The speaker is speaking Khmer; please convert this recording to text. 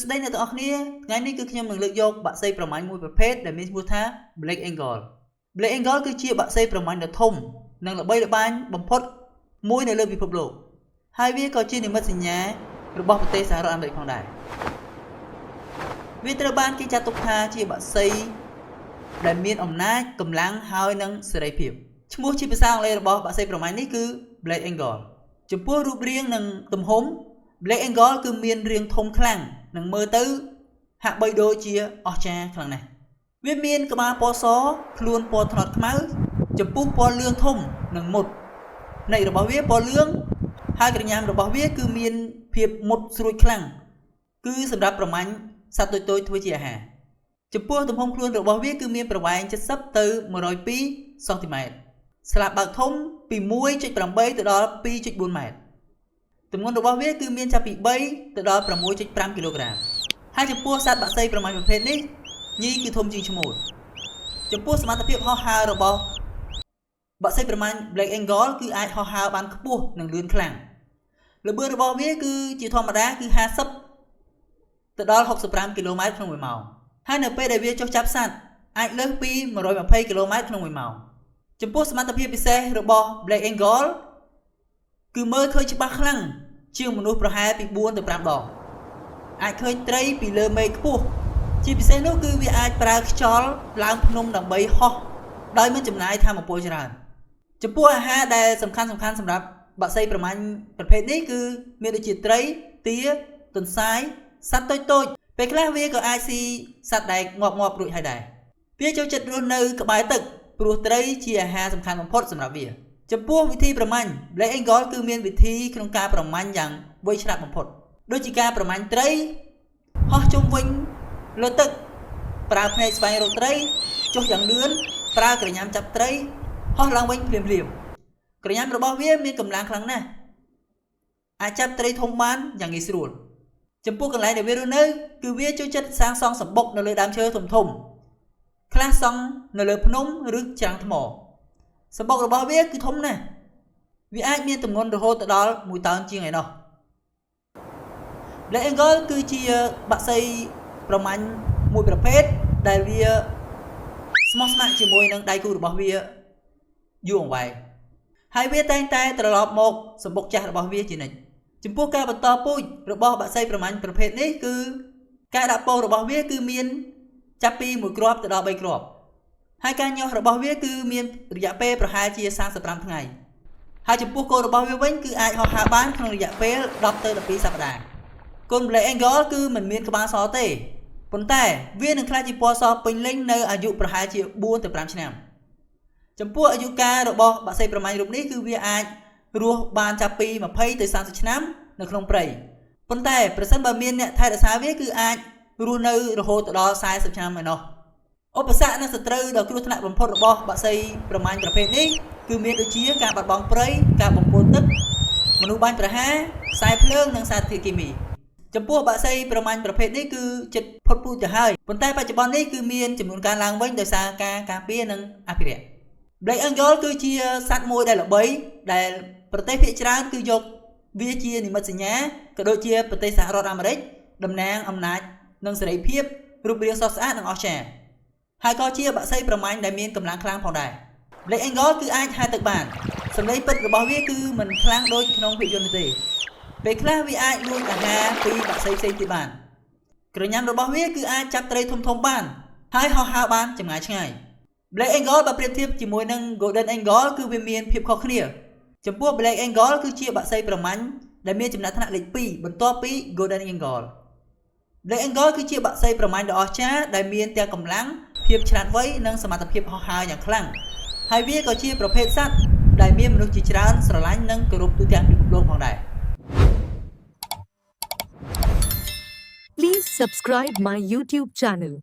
ស្ដីអ្នកទាំងអស់គ្នាថ្ងៃនេះគឺខ្ញុំនឹងលើកយកបាក់សីប្រមាញ់មួយប្រភេទដែលមានឈ្មោះថា Black Angle Black Angle គឺជាបាក់សីប្រមាញ់ដ៏ធំនិងល្បីល្បាញបំផុតមួយនៅលើពិភពលោកហើយវាក៏ជានិមិត្តសញ្ញារបស់ប្រទេសសហរដ្ឋអាមេរិកផងដែរវាត្រូវបានគេចាត់ទុកថាជាបាក់សីដែលមានអំណាចកម្លាំងហើយនិងសេរីភាពឈ្មោះជាភាសាអង់គ្លេសរបស់បាក់សីប្រមាញ់នេះគឺ Black Angle ចំពោះរូបរាងនិងទំហំ Black Angle គឺមានរាងធំខ្លាំងនិងមើលទៅហាក់បីដូចជាអស្ចារ្យខ្លាំងណាស់វាមានក្បាលពណ៌សខ្លួនពណ៌ត្នោតខ្មៅចំពុះពណ៌លឿងធំនិងមុតនៃរបស់វាពណ៌លឿងហើយក្រញាំរបស់វាគឺមានភាពមុតស្រួចខ្លាំងគឺសម្រាប់ប្រមាញ់សត្វតូចៗធ្វើជាអាហារចំពោះទំហំខ្លួនរបស់វាគឺមានប្រវែង70ទៅ102សង់ទីម៉ែត្រស្លាបបើកធំពី 1.8 ទៅដល់ 2.4 ម៉ែត្រទម្ងន់របស់វាគឺមានចាប់ពី3ទៅដល់ 6.5 គីឡូក្រាមហើយចំពោះសត្វបាក់សីប្រមាញ់ប្រភេទនេះញីគឺធំជាងឈ្មោលចំពោះសមត្ថភាពហោះហើររបស់បាក់សីប្រមាញ់ Black Angle គឺអាចហោះហើរបានខ្ពស់និងលឿនខ្លាំងល្បឿនរបស់វាគឺជាធម្មតាគឺ50ទៅដល់65គីឡូម៉ែត្រក្នុង1ម៉ោងហើយនៅពេលដែលវាចុះចាប់សត្វអាចលើសពី120គីឡូម៉ែត្រក្នុង1ម៉ោងចំពោះសមត្ថភាពពិសេសរបស់ Black Angle គឺមើលឃើញច្បាស់ខ្លាំងជាងមនុស្សប្រហែលពី4ទៅ5ដងអាចឃើញត្រីពីលើមេឃខ្ពស់ជាពិសេសនោះគឺវាអាចប្រើខ្យល់ឡើងភ្នំដើម្បីហោះដោយមិនចំណាយថាមពលច្រើនចំពោះអាហារដែលសំខាន់សម្រាប់បាក់សីប្រមាញ់ប្រភេទនេះគឺមានដូចជាត្រីទាទន្សាយសត្វតូចពេលខ្លះវាក៏អាចស៊ីសត្វដែលងាប់រួចហើយដែរវាចូលចិត្តរស់នៅក្បែរទឹកព្រោះត្រីជាអាហារសំខាន់បំផុតសម្រាប់វាចំពោះវិធីប្រមាញ់ Black Angle គឺមានវិធីក្នុងការប្រមាញ់យ៉ាងវៃឆ្លាតបំផុតដូចជាការប្រមាញ់ត្រីហោះជុំវិញលើទឹកប្រើភ្នែកស្វែងរកត្រីចុះយ៉ាងលឿនប្រើក្រញាំចាប់ត្រីហោះឡើងវិញភ្លាមក្រញាំរបស់វាមានកម្លាំងខ្លាំងណាស់អាចចាប់ត្រីធំបានយ៉ាងងាយស្រួលចំពោះកន្លែងដែលវារស់នៅគឺវាចូលចិត្តសាងសង់សម្បុកនៅលើដើមឈើធំខ្លះសង់នៅលើភ្នំឬច្រាំងថ្មសម្បុករបស់វាគឺធំណាស់វាអាចមានទម្ងន់រហូតដល់1តោនជាងឯណោះ Black Angle គឺជាបាក់សីប្រមាញ់មួយប្រភេទដែលវាស្មោះស្ម័គ្រជាមួយនឹងដៃគូរបស់វាយូរអង្វែងហើយវាតែងតែត្រឡប់មកសម្បុកចាស់របស់វាជានិច្ចចំពោះការបន្តពូជរបស់បាក់សីប្រមាញ់ប្រភេទនេះគឺការដាក់ពងរបស់វាគឺមានចាប់ពី1គ្រាប់ទៅដល់3គ្រាប់ហើយការញាស់របស់វាគឺមានរយៈពេលប្រហែលជា35ថ្ងៃហើយចំពោះកូនរបស់វាវិញគឺអាចហោះហើរបានក្នុងរយៈពេល10ទៅ12សប្តាហ៍កូន Black Angle គឺមិនមានក្បាលសទេប៉ុន្តែវានឹងក្លាយជាពណ៌សពេញលេញនៅអាយុប្រហែលជា4ទៅ5ឆ្នាំចំពោះអាយុកាលរបស់បាក់សីប្រមាញ់រូបនេះគឺវាអាចរស់បានចាប់ពី20ទៅ30ឆ្នាំនៅក្នុងព្រៃប៉ុន្តែប្រសិនបើមានអ្នកថែរក្សាវាគឺអាចរស់នៅរហូតដល់40ឆ្នាំឯណោះឧបសគ្គនិងសត្រូវដ៏គ្រោះថ្នាក់បំផុតរបស់បាក់សីប្រមាញ់ប្រភេទនេះគឺមានដូចជាការបាត់បង់ព្រៃការបំពុលទឹកមនុស្សបាញ់ប្រហារខ្សែភ្លើងនិងសារធាតុគីមីចំពោះបាក់សីប្រមាញ់ប្រភេទនេះគឺជិតផុតពូជទៅហើយប៉ុន្តែបច្ចុប្បន្ននេះគឺមានចំនួនកើនឡើងវិញដោយសារការការពារនិងអភិរក្ស Black Angle គឺជាសត្វមួយដែលល្បីដែលប្រទេសភាគច្រើនគឺយកវាជានិមិត្តសញ្ញាក៏ដូចជាប្រទេសសហរដ្ឋអាមេរិកតំណាងអំណាចនិងសេរីភាពរូបរាងស្រស់ស្អាតនិងអស្ចារ្យហើយក៏ជាបាក់សីប្រមាញ់ដែលមានកម្លាំងខ្លាំងផងដែរ Black Angle គឺអាចហែលទឹកបានសម្លេងពិតរបស់វាគឺមិនខ្លាំងដូចក្នុងភាពយន្តទេពេលខ្លះវាអាចលួចអាហារពីបាក់សីផ្សេងទៀតបានក្រញាំរបស់វាគឺអាចចាប់ត្រីធំបានហើយហោះហើរបានចម្ងាយឆ្ងាយ Black Angle បើប្រៀបធៀបជាមួយនឹង Golden Angle គឺវាមានភាពខុសគ្នាចំពោះ Black Angle គឺជាបាក់សីប្រមាញ់ដែលមានចំណាត់ថ្នាក់លេខ2បន្ទាប់ពី Golden Angle Black Angle គឺជាបាក់សីប្រមាញ់ដ៏អស្ចារ្យដែលមានទាំងកម្លាំងភាពឆ្លាតវៃនិងសមត្ថភាពហោះហើរយ៉ាងខ្លាំងហើយវាក៏ជាប្រភេទសត្វដែលមានមនុស្សជាច្រើនស្រឡាញ់និងគោរពទូទាំងពិភពលោកផងដែរ Please subscribe my YouTube channel.